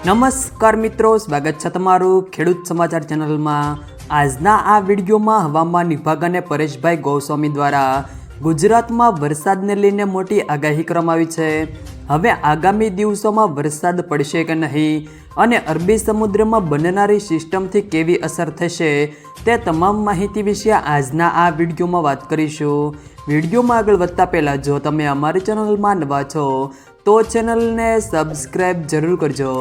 નમસ્કાર મિત્રો, સ્વાગત છે તમારું ખેડૂત સમાચાર ચેનલમાં। આજના આ વિડીયોમાં હવામાન વિભાગ અને પરેશભાઈ ગોસ્વામી દ્વારા ગુજરાતમાં વરસાદને લઈને મોટી આગાહી કરવામાં આવી છે। હવે આગામી દિવસોમાં વરસાદ પડશે કે નહીં અને અરબી સમુદ્રમાં બનનારી સિસ્ટમથી કેવી અસર થશે તે તમામ માહિતી વિશે આજના આ વિડીયોમાં વાત કરીશું। વિડીયોમાં આગળ વધતા પહેલાં જો તમે અમારી ચેનલમાં નવા છો તો ચેનલને સબસ્ક્રાઈબ જરૂર કરજો,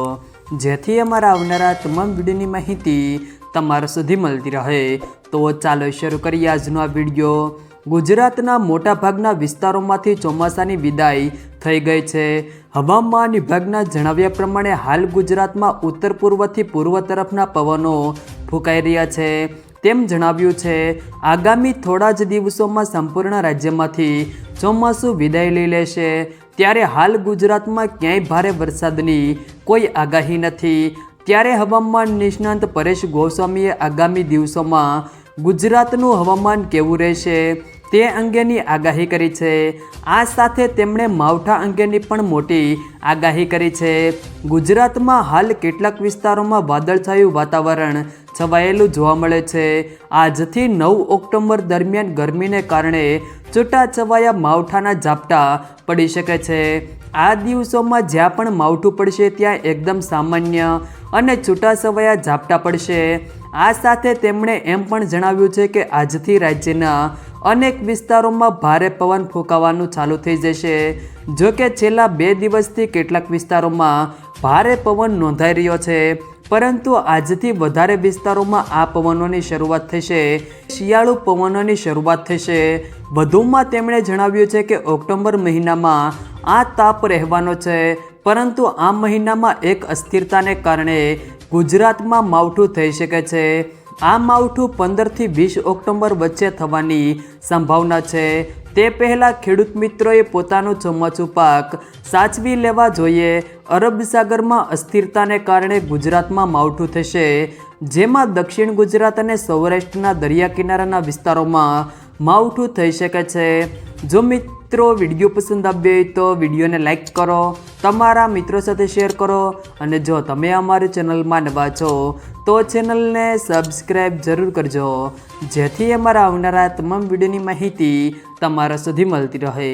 જેથી અમારા આવનારા તમામ વિડીયોની માહિતી તમારા સુધી મળતી રહે। તો ચાલો શરૂ કરીએ આજનો આ વિડીયો। ગુજરાતના મોટાભાગના વિસ્તારોમાંથી ચોમાસાની વિદાય થઈ ગઈ છે। હવામાન વિભાગના જણાવ્યા પ્રમાણે હાલ ગુજરાતમાં ઉત્તર પૂર્વથી પૂર્વ તરફના પવનો ફૂંકાઈ રહ્યા છે। તેમ જણાવ્યું છે આગામી થોડા જ દિવસોમાં સંપૂર્ણ રાજ્યમાંથી ચોમાસું વિદાય લઈ લેશે। ત્યારે હાલ ગુજરાતમાં ક્યાંય ભારે વરસાદની કોઈ આગાહી નથી। ત્યારે હવામાન નિષ્ણાંત પરેશ ગોસ્વામીએ આગામી દિવસોમાં ગુજરાતનું હવામાન કેવું રહેશે તે અંગેની આગાહી કરી છે। આ સાથે તેમણે માવઠા અંગેની પણ મોટી આગાહી કરી છે। ગુજરાતમાં હાલ કેટલાક વિસ્તારોમાં વાદળછાયું વાતાવરણ છવાયેલું જોવા મળે છે। આજથી 9 ઓક્ટોબર દરમિયાન ગરમીને કારણે છૂટાછવાયા માવઠાના ઝાપટા પડી શકે છે। આ દિવસોમાં જ્યાં પણ માવઠું પડશે ત્યાં એકદમ સામાન્ય અને છૂટાછવાયા ઝાપટા પડશે। આ સાથે તેમણે એમ પણ જણાવ્યું છે કે આજથી રાજ્યના અનેક વિસ્તારોમાં ભારે પવન ફૂંકાવાનું ચાલુ થઈ જશે। જો કે છેલ્લા 2 દિવસથી કેટલાક વિસ્તારોમાં ભારે પવન નોંધાઈ રહ્યો છે, પરંતુ આજથી વધારે વિસ્તારોમાં આ પવનોની શરૂઆત થશે। શિયાળુ પવનોની શરૂઆત થશે। વધુમાં તેમણે જણાવ્યું છે કે ઓક્ટોબર મહિનામાં આ તાપ રહેવાનો છે, પરંતુ આ મહિનામાં એક અસ્થિરતાને કારણે ગુજરાતમાં માવઠું થઈ શકે છે। આ માવઠું 15થી 20 ઓક્ટોબર વચ્ચે થવાની સંભાવના છે। તે પહેલાં ખેડૂત મિત્રોએ પોતાનું ચોમાસું પાક સાચવી લેવા જોઈએ। અરબ સાગરમાં અસ્થિરતાને કારણે ગુજરાતમાં માવઠું થશે, જેમાં દક્ષિણ ગુજરાત અને સૌરાષ્ટ્રના દરિયા કિનારાના વિસ્તારોમાં માવઠું થઈ શકે છે। જો મિત્રો વિડીયો પસંદ આવ્યો હોય તો વિડીયોને લાઈક કરો, તમારા મિત્રો સાથે શેર કરો, અને જો તમે અમારી ચેનલમાં નવા છો તો ચેનલને સબસ્ક્રાઈબ જરૂર કરજો, જેથી અમારા આવનારા તમામ વિડીયોની માહિતી તમારા સુધી મળતી રહે।